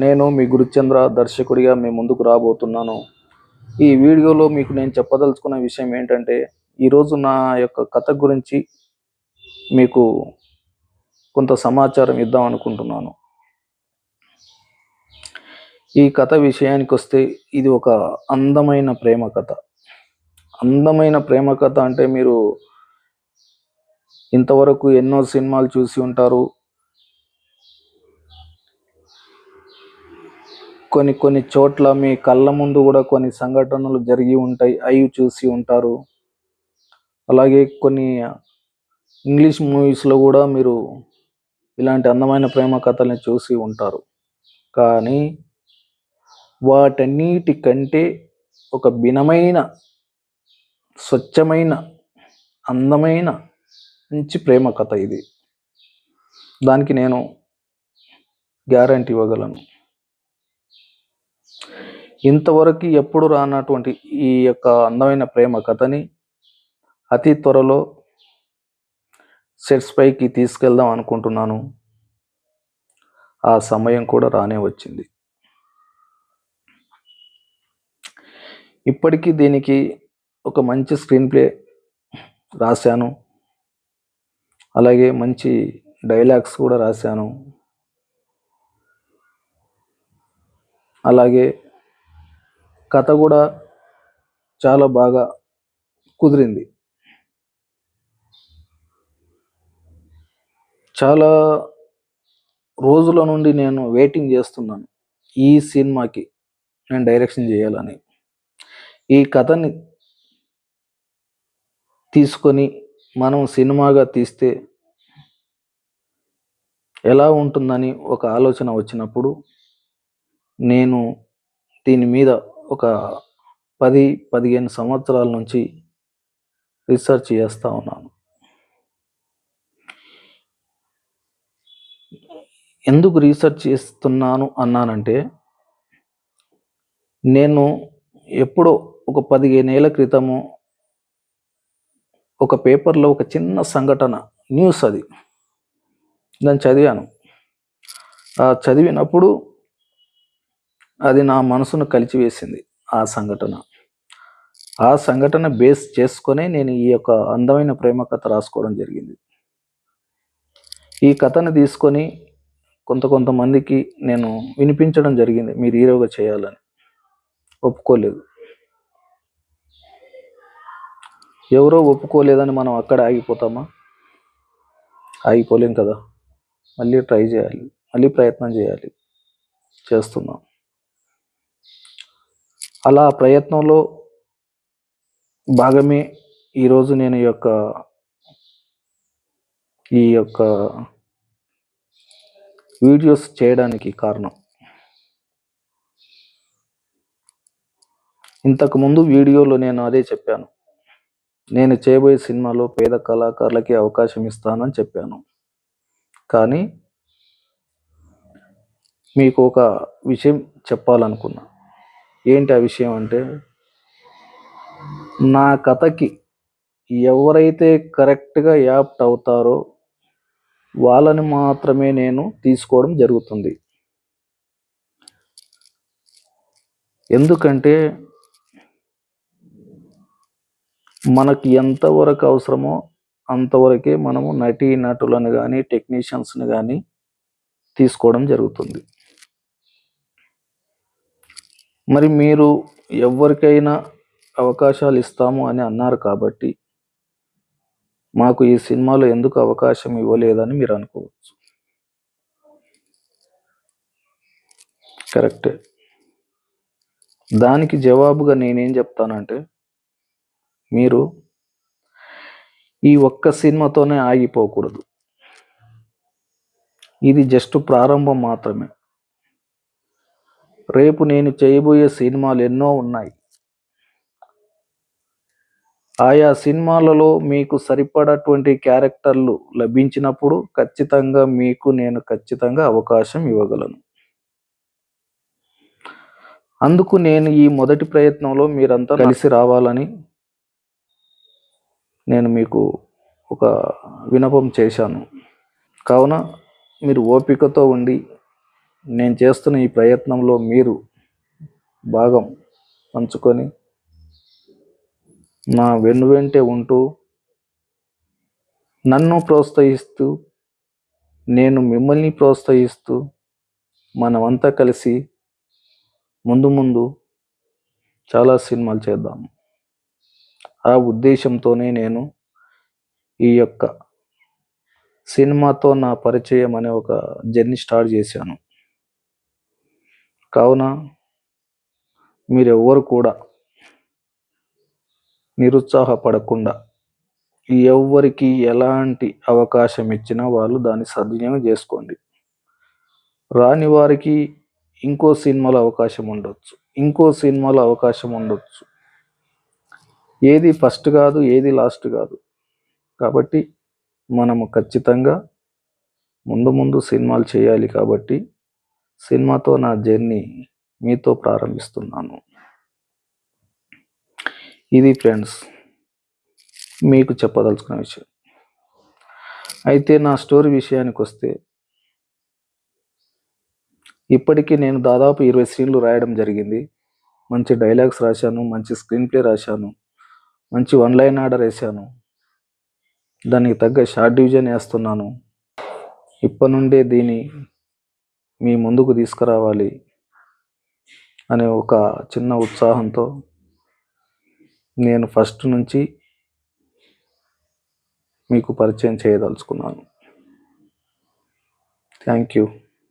నేను మీ గురుచంద్ర దర్శకుడిగా మీ ముందుకు రాబోతున్నాను. ఈ వీడియోలో మీకు నేను చెప్పదలుచుకున్న విషయం ఏంటంటే, ఈరోజు నా యొక్క కథ గురించి మీకు కొంత సమాచారం ఇద్దాం అనుకుంటున్నాను. ఈ కథ విషయానికొస్తే ఇది ఒక అందమైన ప్రేమ కథ. అందమైన ప్రేమ కథ అంటే మీరు ఇంతవరకు ఎన్నో సినిమాలు చూసి ఉంటారు. కొన్ని చోట్ల మీ కళ్ళ ముందు కూడా కొన్ని సంఘటనలు జరిగి ఉంటాయి, అవి చూసి ఉంటారు. అలాగే కొన్ని ఇంగ్లీష్ మూవీస్లో కూడా మీరు ఇలాంటి అందమైన ప్రేమ కథల్ని చూసి ఉంటారు. కానీ వాటన్నిటికంటే ఒక భిన్నమైన, స్వచ్ఛమైన, అందమైన మంచి ప్రేమ కథ ఇది. దానికి నేను గ్యారంటీ ఇవ్వగలను. ఇంతవరకు ఎప్పుడు రానటువంటి ఈ యొక్క అందమైన ప్రేమ కథని అతి త్వరలో సెట్స్ పైకి తీసుకెళ్దాం అనుకుంటున్నాను. ఆ సమయం కూడా రానే వచ్చింది. ఇప్పటికీ దీనికి ఒక మంచి స్క్రీన్ ప్లే రాశాను. అలాగే మంచి డైలాగ్స్ కూడా రాశాను. అలాగే కథ కూడా చాలా బాగా కుదిరింది. చాలా రోజుల నుండి నేను వెయిటింగ్ చేస్తున్నాను ఈ సినిమాకి నేను డైరెక్షన్ చేయాలని. ఈ కథని తీసుకొని మనం సినిమాగా తీస్తే ఎలా ఉంటుందని ఒక ఆలోచన వచ్చినప్పుడు నేను దీని మీద ఒక 10-15 సంవత్సరాల నుంచి రీసెర్చ్ చేస్తూ ఉన్నాను. ఎందుకు రీసెర్చ్ చేస్తున్నాను అన్నానంటే, నేను ఎప్పుడో ఒక 15 ఏళ్ల క్రితము ఒక పేపర్లో ఒక చిన్న సంఘటన, న్యూస్ అది, దాన్ని చదివాను. చదివినప్పుడు అది నా మనసును కలిచివేసింది. ఆ సంఘటన బేస్ చేసుకొని నేను ఈ యొక్క అందమైన ప్రేమ కథ రాసుకోవడం జరిగింది. ఈ కథను తీసుకొని కొంతమందికి నేను వినిపించడం జరిగింది, మీరు హీరోగా చేయాలని. ఒప్పుకోలేదు. ఎవరో ఒప్పుకోలేదని మనం అక్కడ ఆగిపోతామా? ఆగిపోలేం కదా. మళ్ళీ ట్రై చేయాలి, మళ్ళీ ప్రయత్నం చేయాలి. చేస్తున్నాం. అలా ప్రయత్నంలో భాగమే ఈరోజు నేను ఈ యొక్క వీడియోస్ చేయడానికి కారణం. ఇంతకుముందు వీడియోలో నేను అదే చెప్పాను, నేను చేయబోయే సినిమాలో పేద కళాకారులకి అవకాశం ఇస్తానని చెప్పాను. కానీ మీకు ఒక విషయం చెప్పాలనుకున్నా. ఏంటి ఆ విషయం అంటే, నా కథకి ఎవరైతే కరెక్ట్గా యాప్ట్ అవుతారో వాళ్ళని మాత్రమే నేను తీసుకోవడం జరుగుతుంది. ఎందుకంటే మనకి ఎంతవరకు అవసరమో అంతవరకే మనము నటులను కానీ టెక్నీషియన్స్ని కానీ తీసుకోవడం జరుగుతుంది. మరి మీరు ఎవరికైనా అవకాశాలు ఇస్తాము అని అన్నారు కాబట్టి మాకు ఈ సినిమాలో ఎందుకు అవకాశం ఇవ్వలేదని మీరు అనుకోవచ్చు. కరెక్టే. దానికి జవాబుగా నేనేం చెప్తానంటే, మీరు ఈ ఒక్క సినిమాతోనే ఆగిపోకూడదు. ఇది జస్ట్ ప్రారంభం మాత్రమే. రేపు నేను చేయబోయే సినిమాలు ఎన్నో ఉన్నాయి. ఆయా సినిమాలలో మీకు సరిపడటువంటి క్యారెక్టర్లు లభించినప్పుడు ఖచ్చితంగా నేను అవకాశం ఇవ్వగలను. అందుకు నేను ఈ మొదటి ప్రయత్నంలో మీరంతా కలిసి రావాలని నేను మీకు ఒక విన్నపం చేశాను. కావున మీరు ఓపికతో ఉండి నేను చేస్తున్న ఈ ప్రయత్నంలో మీరు భాగం పంచుకొని నా వెన్నువెంటే ఉంటూ నన్ను ప్రోత్సహిస్తూ నేను మిమ్మల్ని ప్రోత్సహిస్తూ మనమంతా కలిసి ముందు చాలా సినిమాలు చేద్దాం. ఆ ఉద్దేశంతోనే నేను ఈ యొక్క సినిమాతో నా పరిచయం అనే ఒక జర్నీ స్టార్ట్ చేశాను. కావున మీరెవ్వరు కూడా నిరుత్సాహపడకుండా ఎవ్వరికి ఎలాంటి అవకాశం ఇచ్చినా వాళ్ళు దాన్ని సద్వినియోగం చేసుకోండి. రాని వారికి ఇంకో సినిమాలో అవకాశం ఉండొచ్చు. ఏది ఫస్ట్ కాదు, ఏది లాస్ట్ కాదు. కాబట్టి మనము ఖచ్చితంగా ముందు సినిమాలు చేయాలి. కాబట్టి సినిమాతో నా జర్నీ మీతో ప్రారంభిస్తున్నాను. ఇది ఫ్రెండ్స్ మీకు చెప్పదలుచుకున్న విషయం. అయితే నా స్టోరీ విషయానికి వస్తే, ఇప్పటికీ నేను దాదాపు 20 సీన్లు రాయడం జరిగింది. మంచి డైలాగ్స్ రాశాను, మంచి స్క్రీన్ ప్లే రాశాను, మంచి వన్ లైన్ ఆర్డర్ వేసాను, దానికి తగ్గ షార్ట్ డివిజన్ వేస్తున్నాను. ఇప్పటి నుండే దీన్ని మీ ముందుకు తీసుకురావాలి అనే ఒక చిన్న ఉత్సాహంతో నేను ఫస్ట్ నుంచి మీకు పరిచయం చేయదలుచుకున్నాను. Thank you.